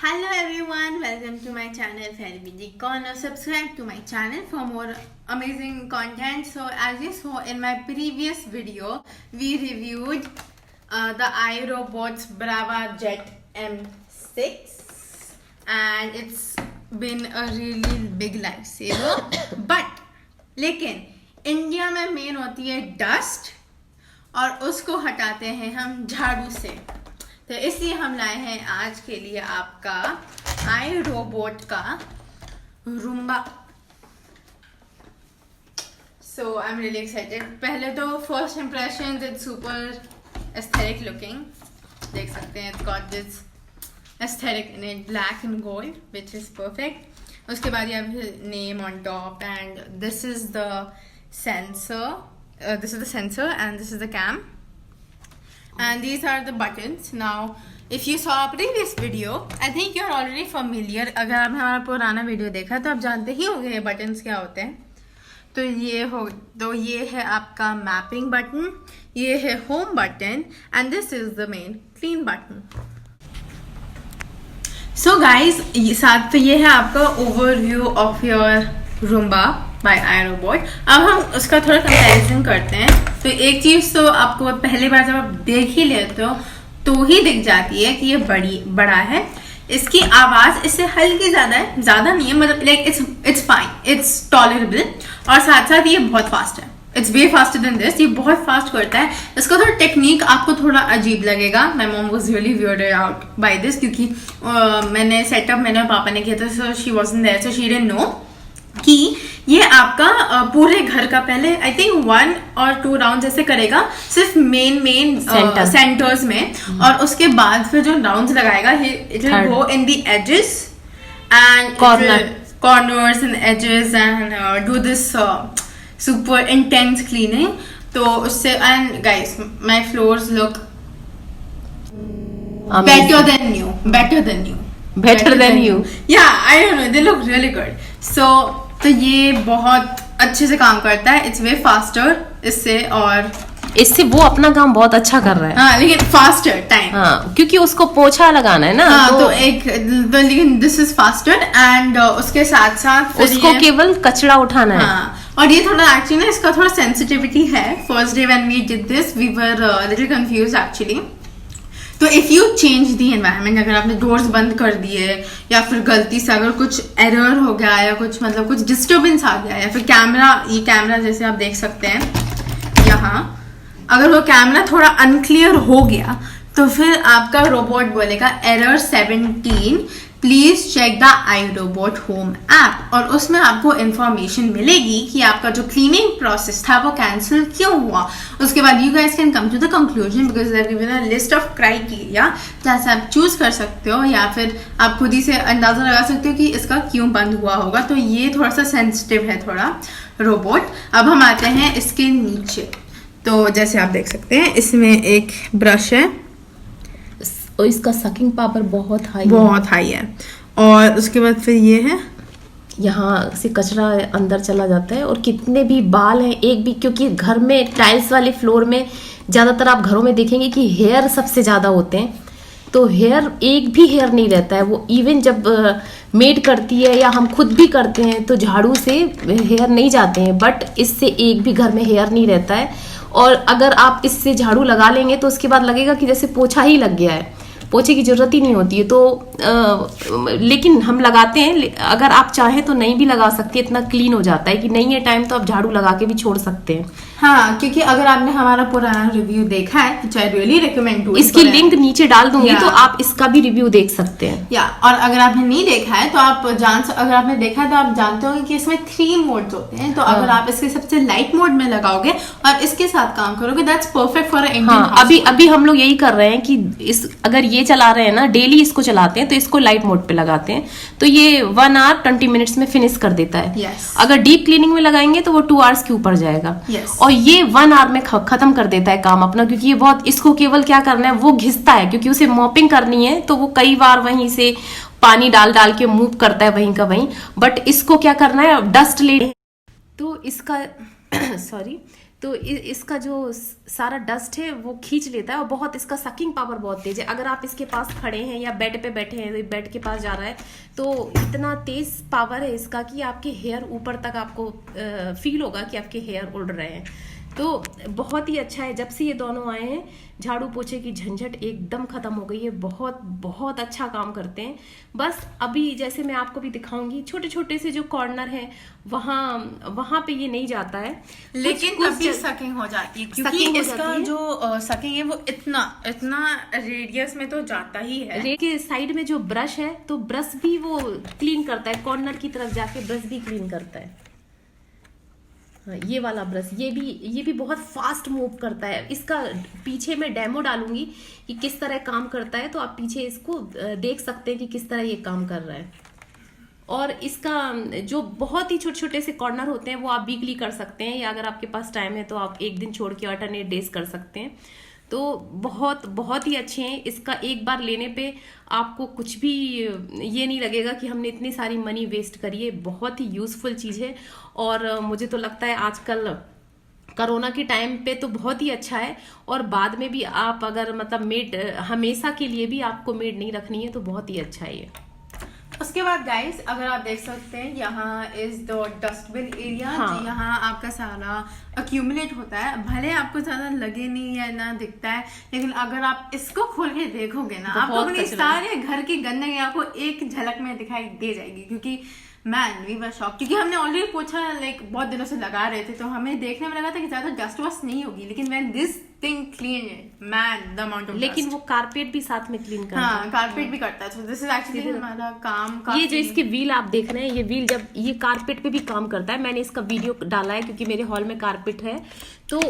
Hello everyone, welcome to my channel Fairy Corner. Subscribe to my channel for more amazing content. So as you saw in my previous video, we reviewed the iRobot's Brava Jet M6 and it's been a really big lifesaver. But लेकिन India में main होती है dust और उसको हटाते हैं हम झाड़ू से, तो इसलिए हम लाए हैं आज के लिए आपका iRobot का Roomba. So I am really excited. पहले तो first impression it's super aesthetic looking. देख सकते हैं it's got this aesthetic in it, black and gold which is perfect. उसके बाद ये name on top and this is the sensor. This is the sensor and this is the cam. And these are the buttons. Now if you saw our previous video, I think you're already familiar. अगर आपने हमारा पुराना video देखा तो आप जानते ही होंगे ये बटन्स क्या होते हैं. तो ये है आपका मैपिंग बटन, ये है home button and this is the main clean button. So guys साथ पे ये है आपका overview of your Roomba by iRobot. अब हम उसका थोड़ा कंपैरिजन करते हैं. तो एक चीज तो आपको पहली बार जब आप देख ही लेते हो तो ही दिख जाती है कि ये बड़ा है. इसकी आवाज इससे हल्की ज्यादा है, ज्यादा नहीं है, मतलब like it's fine, it's tolerable. और साथ साथ ये बहुत फास्ट है. It's way faster than this. ये बहुत फास्ट करता है. इसका थोड़ा टेक्निक आपको थोड़ा अजीब लगेगा. My mom was really weirded out by this क्योंकि मैंने सेटअप मैंने पापा ने किया था, so she wasn't there, so she didn't know कि ये आपका पूरे घर का पहले आई थिंक 1 or 2 राउंड ऐसे करेगा सिर्फ मेन सेंटर्स में, और उसके बाद फिर जो राउंड्स लगाएगा it will go in the edges and corners and edges and do this super intense cleaning. तो उससे and guys my floors look better than new. Yeah, I don't know, they look really good. तो ये बहुत अच्छे से काम करता है. इट्स वे फास्टर इससे, और इससे वो अपना काम बहुत अच्छा कर रहा है. हाँ, लेकिन फास्टर टाइम. हाँ, क्योंकि उसको पोछा लगाना है ना. हाँ, तो लेकिन दिस इज फास्टर एंड उसके साथ साथ उसको केवल कचरा उठाना है. हाँ, और ये थोड़ा एक्चुअली ना इसका थोड़ा सेंसिटिविटी है. First day when we did this we were little confuse actually. तो if you change the environment, अगर आपने डोर्स बंद कर दिए या फिर गलती से अगर कुछ एरर हो गया या कुछ मतलब कुछ डिस्टर्बेंस आ गया, या फिर ये कैमरा जैसे आप देख सकते हैं यहाँ, अगर वो कैमरा थोड़ा अनक्लियर हो गया तो फिर आपका रोबोट बोलेगा error 17, please check the iRobot home app. और उसमें आपको इंफॉर्मेशन मिलेगी कि आपका जो क्लीनिंग प्रोसेस था वो कैंसिल क्यों हुआ. उसके बाद you guys can come to the conclusion because there given a list of criteria जैसे आप चूज कर सकते हो, या फिर आप खुद ही से अंदाजा लगा सकते हो कि इसका क्यों बंद हुआ होगा. तो ये थोड़ा सा सेंसिटिव है थोड़ा रोबोट. अब हम आते हैं इसके नीचे. तो जैसे आप देख सकते हैं इसमें एक ब्रश है और इसका सकिंग पावर बहुत हाई है. और उसके बाद फिर ये है, यहाँ से कचरा अंदर चला जाता है. और कितने भी बाल हैं एक भी, क्योंकि घर में टाइल्स वाले फ्लोर में ज़्यादातर आप घरों में देखेंगे कि हेयर सबसे ज़्यादा होते हैं. तो हेयर एक भी हेयर नहीं रहता है. वो इवन जब मेड करती है या हम खुद भी करते हैं तो झाड़ू से हेयर नहीं जाते हैं, बट इससे एक भी घर में हेयर नहीं रहता है. और अगर आप इससे झाड़ू लगा लेंगे तो उसके बाद लगेगा कि जैसे पोछा ही लग गया है, पोछे की जरूरत ही नहीं होती है. तो लेकिन हम लगाते हैं. अगर आप चाहें तो नहीं भी लगा सकते, इतना क्लीन हो जाता है कि नहीं है टाइम तो आप झाड़ू लगा के भी छोड़ सकते हैं. हाँ, क्योंकि अगर आपने हमारा पुराना रिव्यू देखा है तो आई रियली रिकमेंड टू. इसकी लिंक नीचे डाल दूंगी तो आप इसका भी रिव्यू देख सकते हैं. या और अगर आपने नहीं देखा है तो आप अगर आपने देखा है तो आप जानते होंगे कि इसमें 3 मोड्स होते हैं. तो अगर आप इसके सबसे लाइट मोड में लगाओगे और इसके साथ काम करोगे that's perfect for Indian house. अभी हम लोग यही कर रहे हैं कि अगर ये चला रहे हैं ना, डेली इसको चलाते हैं तो इसको लाइट मोड पे लगाते हैं तो ये 1 hour 20 minutes में फिनिश कर देता है. अगर डीप क्लीनिंग में लगाएंगे तो वो 2 hours के ऊपर जाएगा. और ये 1 hour में खत्म कर देता है काम अपना, क्योंकि ये बहुत, इसको केवल क्या करना है, वो घिसता है क्योंकि उसे मॉपिंग करनी है तो वो कई बार वहीं से पानी डाल के मूव करता है वहीं का वहीं. बट इसको क्या करना है, डस्ट ले तो इसका तो इसका जो सारा डस्ट है वो खींच लेता है, और बहुत इसका सकिंग पावर बहुत तेज है। अगर आप इसके पास खड़े हैं या बेड पे बैठे हैं, बेड के पास जा रहा है, तो इतना तेज पावर है इसका कि आपके हेयर ऊपर तक आपको फील होगा कि आपके हेयर उड़ रहे हैं। तो बहुत ही अच्छा है। जब से ये दोनों आए हैं, झाड़ू पोछे की झंझट एकदम खत्म हो गई है। बहुत बहुत अच्छा काम करते हैं। बस अभी जैसे मैं आपको भी दिखाऊंगी, छोटे छोटे से जो कॉर्नर है वहां पे ये नहीं जाता है, लेकिन अभी सकिंग हो जाती है, क्योंकि इसका जो सकिंग है वो इतना रेडियस में तो जाता ही है। के साइड में जो ब्रश है, तो ब्रश भी वो क्लीन करता है, कॉर्नर की तरफ जाके ब्रश भी क्लीन करता है। ये वाला ब्रश, ये भी बहुत फास्ट मूव करता है। इसका पीछे मैं डेमो डालूंगी कि किस तरह काम करता है, तो आप पीछे इसको देख सकते हैं कि किस तरह ये काम कर रहा है। और इसका जो बहुत ही छोटे छोटे से कॉर्नर होते हैं वो आप वीकली कर सकते हैं, या अगर आपके पास टाइम है तो आप एक दिन छोड़ के अल्टरनेट डेज कर सकते हैं। तो बहुत बहुत ही अच्छे हैं। इसका एक बार लेने पे आपको कुछ भी ये नहीं लगेगा कि हमने इतनी सारी मनी वेस्ट करी है। बहुत ही यूजफुल चीज़ है, और मुझे तो लगता है आजकल कोरोना के टाइम पे तो बहुत ही अच्छा है। और बाद में भी आप अगर मतलब मेड हमेशा के लिए भी आपको मेड नहीं रखनी है तो बहुत ही अच्छा है ये। उसके बाद गाइस, अगर आप देख सकते हैं, यहाँ इज द डस्टबिन एरिया। हाँ। यहाँ आपका सारा अक्यूमुलेट होता है। भले आपको ज्यादा लगे नहीं है ना दिखता है, लेकिन अगर आप इसको खोल के देखोगे ना, आपको अपने सारे घर की गंदगी आपको एक झलक में दिखाई दे जाएगी। क्योंकि मैन वी वर शॉक, क्योंकि हमने ऑलरेडी पूछा, लाइक बहुत दिनों से लगा रहे थे, तो हमें देखने में लगा था कि ज्यादा डस्ट वस्ट नहीं होगी, लेकिन when this thing clean it, man the amount of, लेकिन वो कारपेट भी साथ में क्लीन करता है। हाँ, कारपेट भी करता है। सो दिस इज एक्चुअली हमारा काम। ये जो इसके व्हील आप देख रहे हैं, ये व्हील जब ये कारपेट पे भी काम करता है। मैंने इसका वीडियो डाला है क्योंकि मेरे हॉल में कारपेट है। तो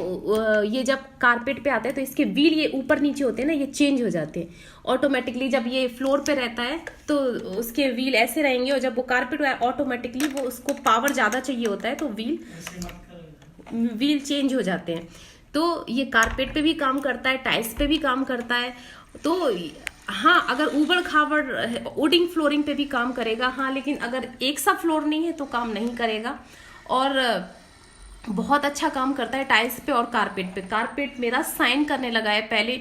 ये जब कारपेट पे आता है तो इसके व्हील ये ऊपर नीचे होते हैं ना, ये चेंज हो जाते हैं ऑटोमेटिकली। जब ये फ्लोर पे रहता है तो उसके व्हील ऐसे रहेंगे, और जब वो कारपेट ऑटोमेटिकली वो उसको पावर ज्यादा चाहिए होता है तो व्हील चेंज हो जाते हैं। तो ये कारपेट पे भी काम करता है, टाइल्स पे भी काम करता है। तो हाँ, अगर ऊबड़ खाबड़ वुडिंग फ्लोरिंग पे भी काम करेगा, हाँ, लेकिन अगर एक सा फ्लोर नहीं है तो काम नहीं करेगा। और बहुत अच्छा काम करता है टाइल्स पे और कारपेट पे। कारपेट मेरा साइन करने लगा है। पहले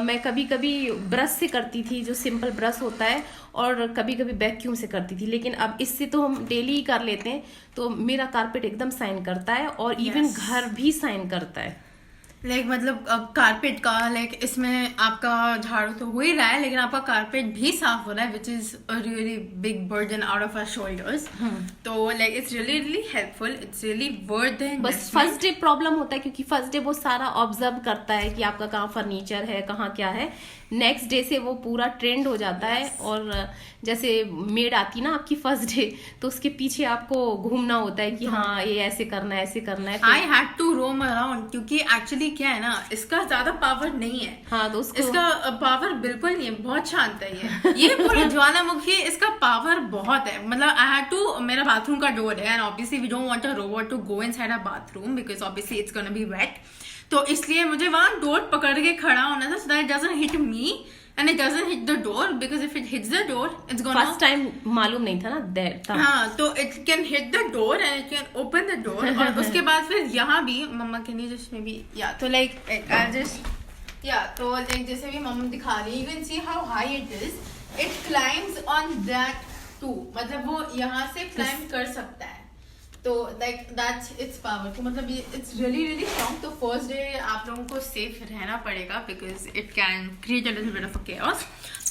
मैं कभी कभी ब्रश से करती थी, जो सिंपल ब्रश होता है, और कभी कभी वैक्यूम से करती थी, लेकिन अब इससे तो हम डेली ही कर लेते हैं। तो मेरा कारपेट एकदम साइन करता है, और इवन घर भी साइन करता है। लाइक मतलब अब कारपेट का इसमें आपका झाड़ू तो हो ही रहा है, लेकिन आपका कारपेट भी साफ हो रहा है, which is a really big burden out of our shoulders. तो like it's really helpful, it's really worth it. बस फर्स्ट डे प्रॉब्लम होता है, क्योंकि फर्स्ट डे वो सारा ऑब्जर्व करता है कि आपका कहाँ फर्नीचर है, कहाँ क्या है। नेक्स्ट डे से वो पूरा ट्रेंड हो जाता है। और जैसे मेड आती ना आपकी फर्स्ट डे, तो उसके पीछे आपको घूमना होता है कि हाँ ये ऐसे करना है, ऐसे करना है। I had to roam around, क्योंकि एक्चुअली क्या है ना, इसका ज्यादा पावर नहीं है। हाँ, तो इसका पावर बिल्कुल नहीं है, बहुत शांत है ये पूरा ज्वालामुखी। इसका पावर बहुत है। मतलब आई हैड टू, मेरा बाथरूम का डोर है, and obviously we don't want a robot to go inside a bathroom, because obviously it's gonna be wet. तो इसलिए मुझे वहां डोर पकड़ के खड़ा होना था, so that it doesn't hit me and it doesn't hit the door, because if it hits the door it's gonna, first time मालूम नहीं था ना there। हाँ, तो it can hit the door and it can open the door। और उसके बाद फिर यहाँ भी मम्मा can you just maybe, yeah, तो like I'll just, yeah, तो like जैसे भी मम्मा दिखा रही है, you can see how high it is, it climbs on that too, मतलब वो यहाँ से climb कर सकता है। तो लाइक दैट्स इट्स पावर। तो मतलब ये इट्स रियली रियली स्ट्रॉन्ग। तो फर्स्ट डे आप लोगों को सेफ रहना पड़ेगा, because it can create a little bit of a chaos.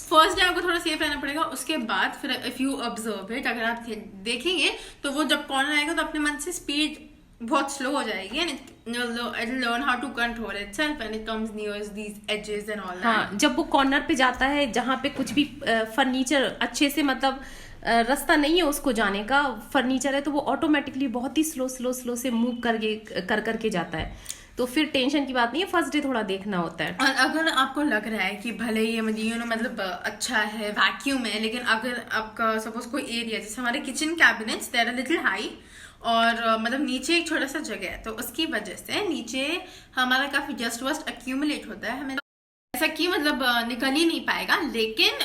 First day आपको थोड़ा सेफ रहना पड़ेगा। उसके बाद फिर इफ यू ऑब्जर्व इट, अगर आप देखेंगे तो वो जब कॉर्नर आएगा तो अपने मन से स्पीड बहुत स्लो हो जाएगी, and it will learn how to control itself when it comes near these edges and all that. हाँ, जब वो कॉर्नर पे जाता है जहाँ पे कुछ भी फर्नीचर अच्छे से, मतलब रास्ता नहीं है उसको जाने का, फर्नीचर है, तो वो ऑटोमेटिकली बहुत ही स्लो से मूव करके जाता है। तो फिर टेंशन की बात नहीं है, फर्स्ट डे थोड़ा देखना होता है। और अगर आपको लग रहा है कि भले ये मतलब अच्छा है, वैक्यूम है, लेकिन अगर आपका सपोज कोई एरिया, जैसे हमारे kitchen cabinets they are little high, और मतलब नीचे एक छोटा सा जगह है, तो उसकी वजह से नीचे हमारा काफी डस्ट वस्ट अक्यूमुलेट होता है। हमें ऐसा कि मतलब निकल ही नहीं पाएगा, लेकिन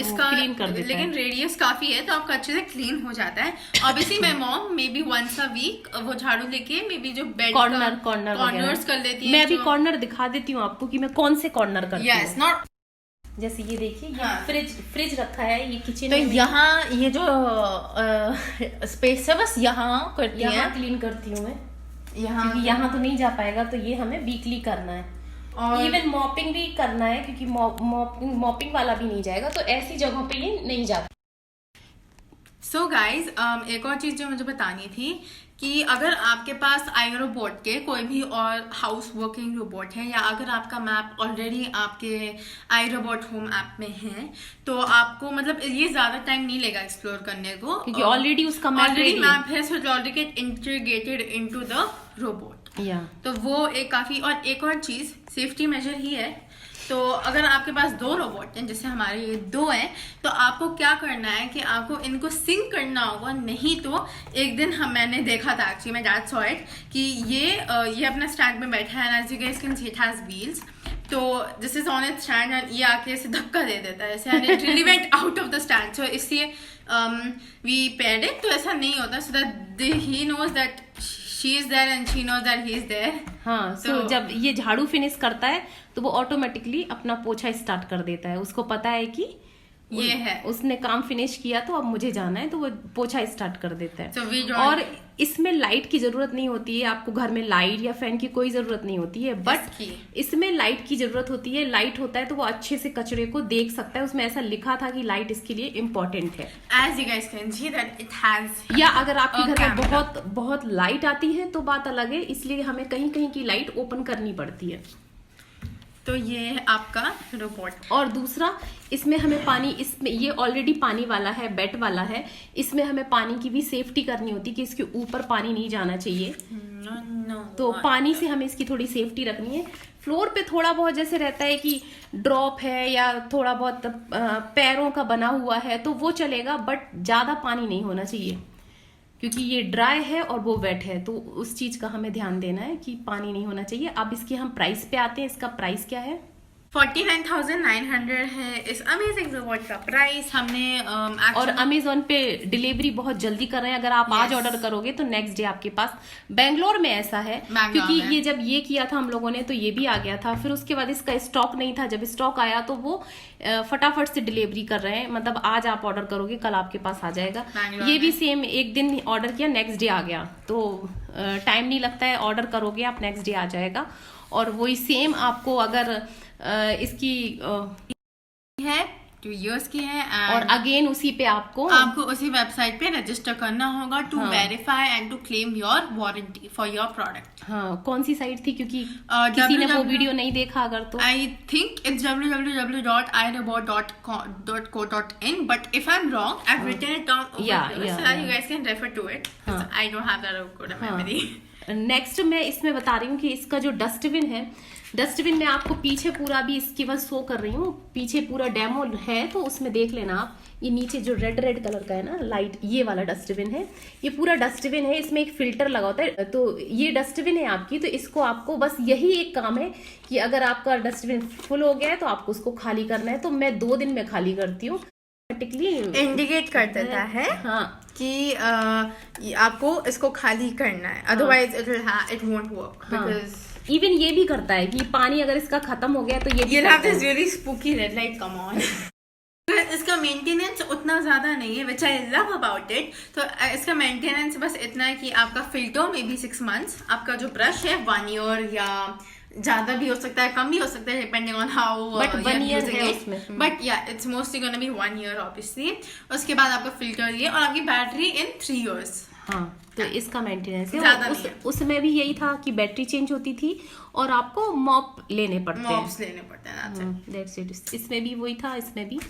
इसका क्लीन कर देता लेकिन रेडियस काफी है तो आपका अच्छे से क्लीन हो जाता है। Obviously my mom maybe once a week वो झाड़ू लेके मे बी जो बेड कॉर्नर्स कर लेती है। मैं अभी कॉर्नर दिखा देती हूँ आपको कि मैं कौन से कॉर्नर करती हूँ। यस, नॉट जैसे ये देखिए, फ्रिज रखा है, ये किचन तो यहाँ ये जो स्पेस है बस यहाँ करती है, यहाँ क्लीन करती हूँ मैं, यहाँ तो नहीं जा पाएगा, तो ये हमें वीकली करना है। और इवन मॉपिंग भी करना है, क्योंकि मॉपिंग वाला भी नहीं जाएगा, तो ऐसी जगहों पे ये नहीं जाता। सो गाइज एक और चीज जो मुझे बतानी थी कि अगर आपके पास iRobot के कोई भी और हाउस वर्किंग रोबोट है, या अगर आपका मैप ऑलरेडी आपके iRobot होम ऐप में है, तो आपको मतलब ये ज्यादा टाइम नहीं लेगा एक्सप्लोर करने को, क्योंकि ऑलरेडी उसका मैप है, so already gate integrated into the robot. तो वो एक और चीज सेफ्टी मेजर ही है। तो अगर आपके पास 2 रोबोट हैं, जैसे हमारे ये 2 हैं, तो आपको क्या करना है कि आपको इनको सिंक करना होगा। नहीं तो एक दिन मैंने देखा था, एक्चुअली मैं डैड सॉ इट, कि ये अपना स्टैंड में बैठा है, as you guys can see it has wheels. तो this is on its stand and ये आके ऐसे धक्का दे देता है ऐसे, and it really went out of the stand. So इसलिए वी पेयर्ड इट, तो ऐसा नहीं होता, so that he knows that she is there and she knows that he is there. हाँ, so जब ये झाड़ू फिनिश करता है तो वो ऑटोमेटिकली अपना पोछा स्टार्ट कर देता है। उसको पता है कि ये है, उसने काम फिनिश किया तो अब मुझे जाना है, तो वो पोछा स्टार्ट कर देता है। so और इसमें लाइट की जरूरत नहीं होती है, आपको घर में लाइट या फैन की कोई जरूरत नहीं होती है, बट इसमें लाइट की जरूरत होती है। लाइट होता है तो वो अच्छे से कचरे को देख सकता है। उसमें ऐसा लिखा था कि लाइट इसके लिए इम्पोर्टेंट है। As you guys can see that it has, या अगर आपके घर में बहुत लाइट आती है तो बात अलग है, इसलिए हमें कहीं कहीं की लाइट ओपन करनी पड़ती है। तो ये है आपका रोबोट। और दूसरा, इसमें हमें पानी, इसमें ये ऑलरेडी पानी वाला है, बेट वाला है, इसमें हमें पानी की भी सेफ्टी करनी होती है कि इसके ऊपर पानी नहीं जाना चाहिए। तो पानी से हमें इसकी थोड़ी सेफ्टी रखनी है। फ्लोर पे थोड़ा बहुत जैसे रहता है कि ड्रॉप है या थोड़ा बहुत पैरों का बना हुआ है तो वो चलेगा, बट ज्यादा पानी नहीं होना चाहिए, क्योंकि ये ड्राई है और वो वेट है, तो उस चीज का हमें ध्यान देना है कि पानी नहीं होना चाहिए। अब इसके हम प्राइस पे आते हैं। इसका प्राइस क्या है? 49,900 है इस अमेजिंग रोबोट का प्राइस। हमने और अमेजोन पे डिलीवरी बहुत जल्दी कर रहे हैं। अगर आप आज ऑर्डर करोगे तो नेक्स्ट डे आपके पास। बेंगलोर में ऐसा है, क्योंकि ये जब ये किया था हम लोगों ने तो ये भी आ गया था, फिर उसके बाद इसका स्टॉक नहीं था। जब स्टॉक आया तो वो फटाफट से डिलीवरी कर रहे हैं, मतलब आज आप ऑर्डर करोगे कल आपके पास आ जाएगा। ये भी सेम, एक दिन ऑर्डर किया नेक्स्ट डे आ गया, तो टाइम नहीं लगता है, ऑर्डर करोगे आप नेक्स्ट डे आ जाएगा। और वही सेम आपको अगर इसकी है 2 years की है, और अगेन उसी पे आपको उसी वेबसाइट पे रजिस्टर करना होगा to verify and to claim your warranty for your product. हाँ, कौन सी साइट थी? क्योंकि किसी ने वो वीडियो नहीं देखा अगर तो। I think it's www.irobot.co.in, but if I am wrong I have written it down over here, so you guys can refer to it. I don't have that good memory. Next मैं इसमें बता रही हूँ कि इसका जो डस्टबिन है, dustbin में आपको पीछे पूरा भी इसकी बस शो कर रही हूँ, पीछे पूरा डेमो है, तो उसमें देख लेना आप। ये नीचे जो रेड कलर का है ना लाइट, ये वाला डस्टबिन है, ये पूरा डस्टबिन है। इसमें एक फिल्टर लगा होता है, तो ये डस्टबिन है आपकी। तो इसको आपको बस यही एक काम है कि अगर आपका डस्टबिन फुल हो गया है तो आपको उसको खाली करना है। तो मैं 2 दिन में खाली करती हूँ, इंडिकेट कर देता है हाँ कि आपको इसको खाली करना है, otherwise it won't work. Because even ये भी करता है कि पानी अगर इसका खत्म हो गया तो ये भी really spooky red light, come on. इसका मेंटेनेंस उतना ज्यादा नहीं है, विच आई लव अबाउट इट। तो इसका मेंटेनेंस बस इतना है कि आपका फिल्टर में भी 6 months, आपका जो ब्रश है 1 year, या ज्यादा भी हो सकता है, कम भी हो सकता है, depending on how, but 1 year है उसमें। बट या it's mostly gonna be 1 year obviously. उसके बाद आपका फिल्टर ये, और आपकी बैटरी इन 3 years। हाँ, तो इसका मेंटेनेंस है। उसमें भी यही था कि बैटरी चेंज होती थी और आपको मॉप लेने पड़ते हैं। That's it. इसमें भी वही था, इसमें भी।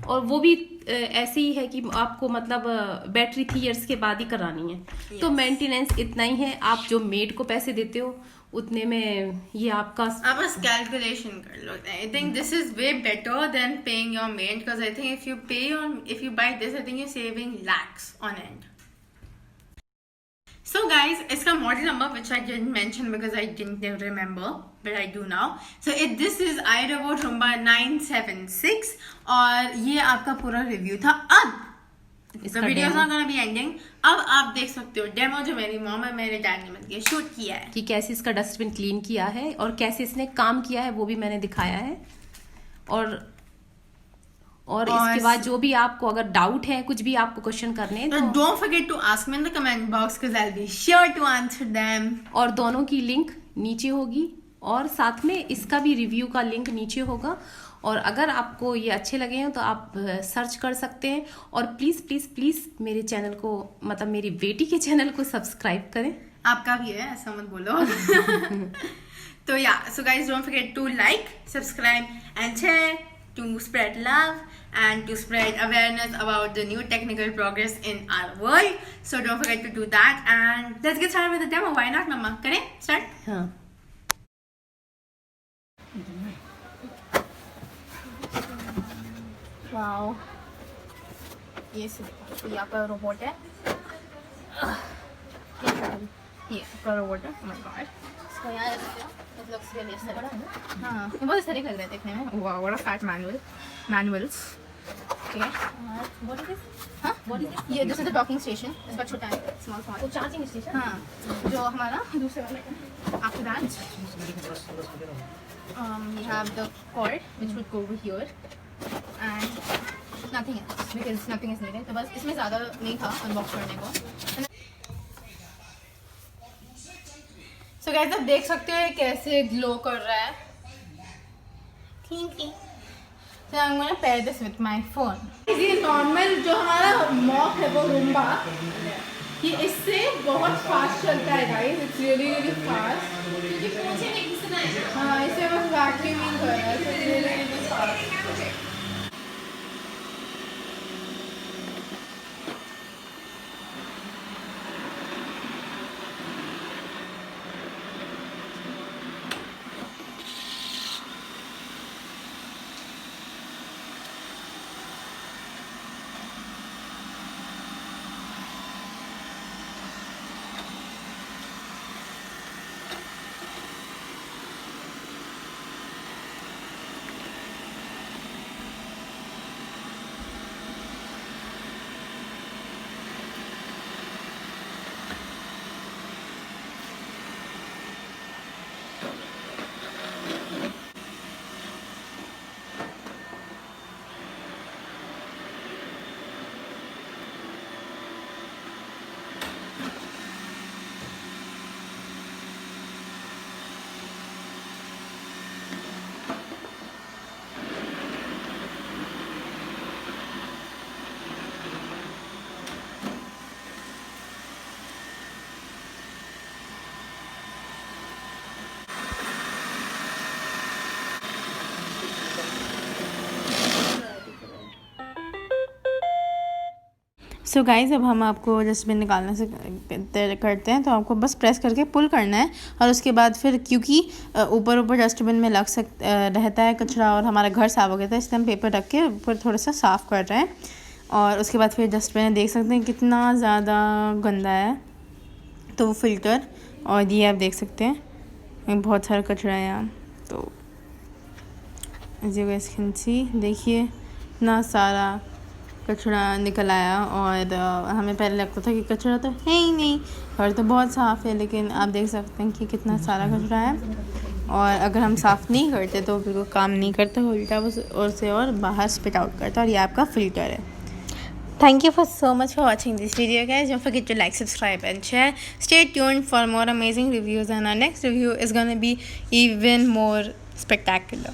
और वो भी ऐसे ही है कि आपको मतलब बैटरी 3 years के बाद ही करानी है। तो मेंटेनेंस इतना ही है। आप जो मेड को पैसे देते हो उतने में ये आपका, आप बस कैलकुलेशन कर लो। I think this is way better than paying your maid, because I think if you buy this, I think you saving lakhs on end. So guys, इसका model number which I didn't mention because I didn't remember, but I do now. So this is iRobot Roomba 976 और ये आपका पूरा review था. अब the video is not gonna be ending. अब आप देख सकते हो डेमो जो मेरी मॉम और मेरे डैड ने मिलकर शूट किया है कि कैसे इसका डस्टबिन क्लीन किया है और कैसे इसने काम किया है, वो भी मैंने दिखाया है. और इसके बाद जो भी आपको अगर डाउट है, कुछ भी आपको क्वेश्चन करने हैं, तो don't forget to ask me in the comment box because I will be sure to answer them. और दोनों की लिंक नीचे होगी और साथ में इसका भी रिव्यू का लिंक नीचे होगा. और अगर आपको ये अच्छे लगे हैं तो आप सर्च कर सकते हैं. और प्लीज प्लीज प्लीज मेरे चैनल को, मतलब मेरी बेटी के चैनल को सब्सक्राइब करें. आपका भी है, ऐसा मत बोलो. तो या so guys, don't forget to like, subscribe and share to spread love and to spread awareness about the new technical progress in our world. So don't forget to do that and let's get started with the demo. Why not, Mama? Kare? Start? हाँ. Wow. ये आपका robot है. ये आपका robot है. Oh my God. इसको यहाँ रख दिया. It looks really aesthetic. हाँ, ये बहुत aesthetic लग रहा है देखने में. Wow, what a fat manuals. Okay. What is this? हाँ? What is this? ये this is the docking station. इसका छोटा है, small. वो चार्जिंग स्टेशन. हाँ, जो हमारा दूसरे वाला है. After that, we have the cord which would go over here and nothing else because nothing is needed. तो बस इसमें ज़्यादा नहीं था unbox करने को. So guys, आप देख सकते हो ये कैसे ग्लो कर रहा है. So I'm gonna pair this with my phone. ये नॉर्मल जो हमारा मॉप है वो रूम्बा, ये इससे बहुत फास्ट चलता है गाइस. It's really fast. क्योंकि पोंछे में घिसना है ना. हाँ, इसे बस वैक्यूमिंग कर रहा है. So it's really fast. So guys, अब हम आपको डस्टबिन निकालने से करते हैं. तो आपको बस प्रेस करके पुल करना है और उसके बाद फिर, क्योंकि ऊपर डस्टबिन में रहता है कचरा और हमारा घर साफ हो गया था, इसलिए हम पेपर रख के ऊपर थोड़ा सा साफ़ कर रहे हैं. और उसके बाद फिर डस्टबिन देख सकते हैं कितना ज़्यादा गंदा है. तो वो फ़िल्टर और ये आप देख सकते हैं बहुत सारा कचरा है यहाँ. तो देखिए इतना सारा कचरा निकल आया. और हमें पहले लगता था कि कचरा तो है ही नहीं, घर तो बहुत साफ़ है, लेकिन आप देख सकते हैं कि कितना सारा कचरा है. और अगर हम साफ़ नहीं करते तो बिल्कुल काम नहीं करता, उल्टा वो और से और बाहर स्पिट आउट करता. और ये आपका फ़िल्टर है. Thank you so much for watching this video, guys. Don't forget to like, subscribe and share. Stay tuned for more amazing reviews, and our next review is gonna be even more spectacular.